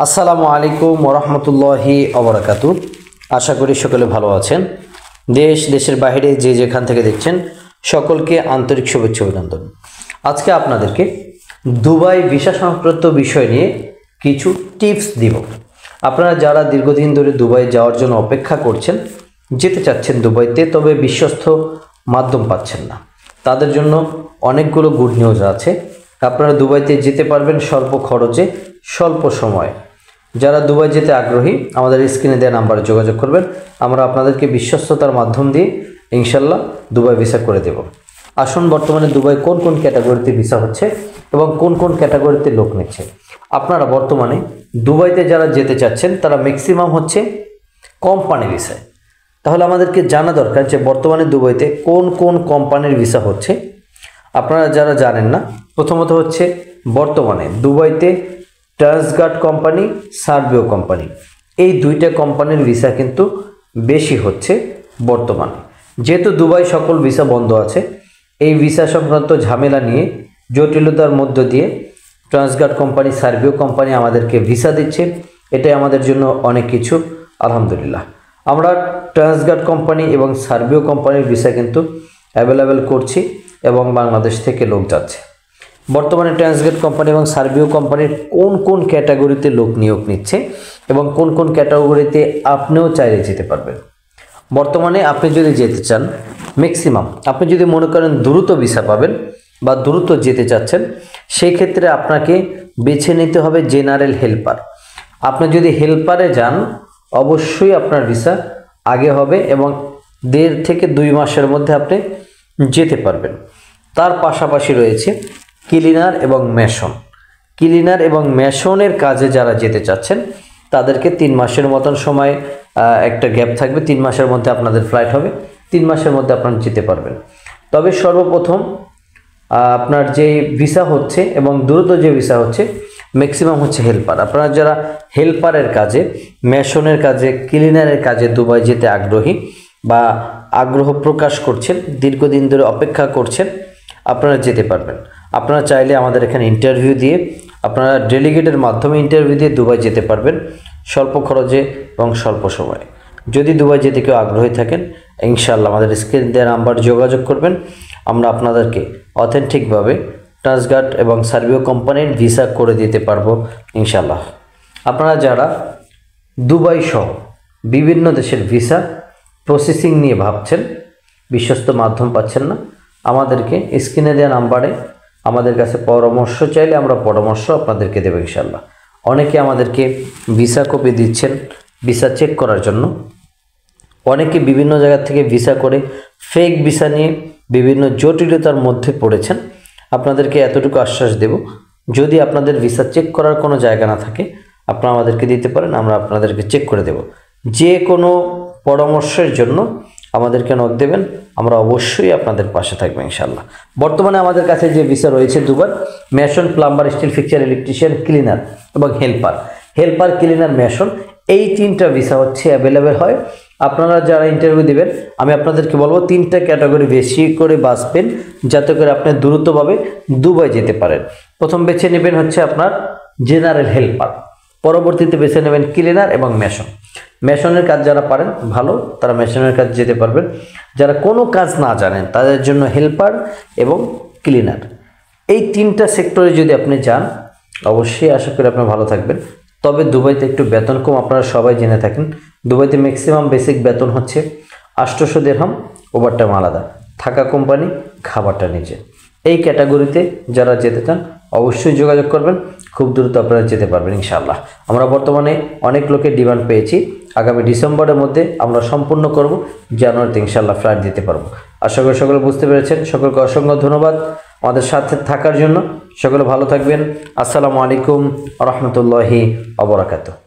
আসসালামু আলাইকুম ওয়া রাহমাতুল্লাহি ওয়া বারাকাতুহু। আশা করি সকলে ভালো আছেন। দেশের বাইরে যে যেখান থেকে দেখছেন সকলকে আন্তরিক শুভেচ্ছা অভিনন্দন। আজকে আপনাদেরকে দুবাই ভিসা সংক্রান্ত বিষয় নিয়ে কিছু টিপস দিব। আপনারা যারা দীর্ঘদিন ধরে দুবাই যাওয়ার জন্য অপেক্ষা করছেন, যেতে চাচ্ছেন দুবাইতে, তবে বিশ্বস্ত মাধ্যম পাচ্ছেন না, তাদের জন্য অনেকগুলো গুড নিউজ আছে। আপনারা দুবাইতে যেতে পারবেন স্বল্প খরচে, স্বল্প সময়ে। যারা দুবাই যেতে আগ্রহী আমাদের স্ক্রিনে দেওয়া নাম্বারে যোগাযোগ করবেন। আমরা আপনাদেরকে বিশ্বস্ততার মাধ্যম দিয়ে ইনশাল্লাহ দুবাই ভিসা করে দেব। আসুন, বর্তমানে দুবাই কোন কোন ক্যাটাগরিতে ভিসা হচ্ছে এবং কোন কোন ক্যাটাগরিতে লোক নিচ্ছে। আপনারা বর্তমানে দুবাইতে যারা যেতে চাচ্ছেন তারা ম্যাক্সিমাম হচ্ছে কোম্পানি ভিসায়। তাহলে আমাদেরকে জানা দরকার যে বর্তমানে দুবাইতে কোন কোন কোম্পানির ভিসা হচ্ছে। আপনারা যারা জানেন না, প্রথমত হচ্ছে বর্তমানে দুবাইতে ট্রান্সগার্ড কোম্পানি, সার্বিও কোম্পানি, এই দুইটা কোম্পানির ভিসা কিন্তু বেশি হচ্ছে বর্তমানে। যেহেতু দুবাই সকল ভিসা বন্ধ আছে, এই ভিসা সংক্রান্ত ঝামেলা নিয়ে জটিলতার মধ্য দিয়ে ট্রান্সগার্ড কোম্পানি, সার্বিও কোম্পানি আমাদেরকে ভিসা দিচ্ছে। এটাই আমাদের জন্য অনেক কিছু, আলহামদুলিল্লাহ। আমরা ট্রান্সগার্ড কোম্পানি এবং সার্বিও কোম্পানির ভিসা কিন্তু অ্যাভেলেবেল করছি এবং বাংলাদেশ থেকে লোক যাচ্ছে। বর্তমানে ট্রান্সগার্ড কোম্পানি এবং সার্বিও কোম্পানির কোন কোন ক্যাটাগরিতে লোক নিয়োগ নিচ্ছে এবং কোন কোন ক্যাটাগরিতে আপনিও চাইলে যেতে পারবেন। বর্তমানে আপনি যদি যেতে চান, ম্যাক্সিমাম আপনি যদি মনে করেন দ্রুত ভিসা পাবেন বা দ্রুত যেতে চাচ্ছেন, সেই ক্ষেত্রে আপনাকে বেছে নিতে হবে জেনারেল হেল্পার। আপনি যদি হেল্পারে যান, অবশ্যই আপনার ভিসা আগে হবে এবং 1.5 থেকে 2 মাসের মধ্যে আপনি যেতে পারবেন। তার পাশাপাশি রয়েছে ক্লিনার এবং মেশন। ক্লিনার এবং মেশনের কাজে যারা যেতে চাচ্ছেন তাদেরকে 3 মাসের মতন সময় একটা গ্যাপ থাকবে। 3 মাসের মধ্যে আপনাদের ফ্লাইট হবে, 3 মাসের মধ্যে আপনারা যেতে পারবেন। তবে সর্বপ্রথম আপনার যে ভিসা হচ্ছে এবং দ্রুত যে ভিসা হচ্ছে ম্যাক্সিমাম হচ্ছে হেল্পার। আপনারা যারা হেল্পারের কাজে, মেশনের কাজে, ক্লিনারের কাজে দুবাই যেতে আগ্রহী বা আগ্রহ প্রকাশ করছেন, দীর্ঘদিন ধরে অপেক্ষা করছেন, আপনারা যেতে পারবেন। আপনারা চাইলে আমাদের এখানে ইন্টারভিউ দিয়ে, আপনারা ডেলিগেটের মাধ্যমে ইন্টারভিউ দিয়ে দুবাই যেতে পারবেন স্বল্প খরচে এবং স্বল্প সময়ে। যদি দুবাই যেতে কেউ আগ্রহী থাকেন, ইনশাআল্লাহ আমাদের স্ক্রিন দেওয়া নাম্বার যোগাযোগ করবেন। আমরা আপনাদেরকে অথেন্টিকভাবে ট্রান্সগার্ড এবং সার্বিও কোম্পানির ভিসা করে দিতে পারবো ইনশাআল্লাহ। আপনারা যারা দুবাই সহ বিভিন্ন দেশের ভিসা প্রসেসিং নিয়ে ভাবছেন, বিশ্বস্ত মাধ্যম পাচ্ছেন না, আমাদেরকে স্ক্রিনে দেওয়া নাম্বারে আমাদের কাছে পরামর্শ চাইলে আমরা পরামর্শ আপনাদেরকে দেবো ইনশাআল্লাহ। অনেকে আমাদেরকে ভিসা কপি দিচ্ছেন ভিসা চেক করার জন্য। অনেকে বিভিন্ন জায়গা থেকে ভিসা করে ফেক ভিসা নিয়ে বিভিন্ন জটিলতার মধ্যে পড়েছেন। আপনাদেরকে এতটুকু আশ্বাস দেব, যদি আপনাদের ভিসা চেক করার কোনো জায়গা না থাকে, আপনারা আমাদেরকে দিতে পারেন, আমরা আপনাদেরকে চেক করে দেব। যে কোনো পরামর্শের জন্য আমাদেরকে নক দেবেন, আমরা অবশ্যই আপনাদের পাশে থাকবো ইনশাআল্লাহ। বর্তমানে আমাদের কাছে যে ভিসা রয়েছে দুবার, mason, plumber, still fixer, electrician, cleaner এবং হেল্পার, ক্লিনার, মেশন, এই 3টা ভিসা হচ্ছে অ্যাভেলেবেল হয়। আপনারা যারা ইন্টারভিউ দেবেন, আমি আপনাদেরকে বলবো 3টা ক্যাটাগরি বেশি করে বাছবেন, যাতে করে আপনি দ্রুতভাবে দুবাই যেতে পারেন। প্রথম বেছে নেবেন হচ্ছে আপনার জেনারেল হেল্পার, পরবর্তীতে বেছে নেবেন ক্লিনার এবং মেশন। মেশনের কাজ যারা পারেন ভালো, তারা মেশনের কাজ যেতে পারবেন। যারা কোনো কাজ না জানেন তাদের জন্য হেল্পার এবং ক্লিনার, এই 3টা সেক্টরে যদি আপনি যান, অবশ্যই আশা করি আপনি ভালো থাকবেন। তবে দুবাইতে একটু বেতন কম, আপনারা সবাই জেনে থাকেন। দুবাইতে ম্যাক্সিমাম বেসিক বেতন হচ্ছে 800 দিরহাম, ওভারটাইম আলাদা, থাকা কোম্পানি, খাবারটা নিজে। এই ক্যাটাগরিতে যারা যেতে চান অবশ্যই যোগাযোগ করবেন, খুব দ্রুত আপনারা যেতে পারবেন ইনশাআল্লাহ। আমরা বর্তমানে অনেক লোকের ডিমান্ড পেয়েছি, আগামী ডিসেম্বরের মধ্যে আমরা সম্পূর্ণ করব, জানুয়ারিতে ইনশাআল্লাহ ফ্লাইট দিতে পারবো। আশা করি সকলে বুঝতে পেরেছেন। সকলকে অসংখ্য ধন্যবাদ আমাদের সাথে থাকার জন্য। সকলে ভালো থাকবেন। আসসালামু আলাইকুম ওয়া রাহমাতুল্লাহি ওয়া বারাকাতুহু।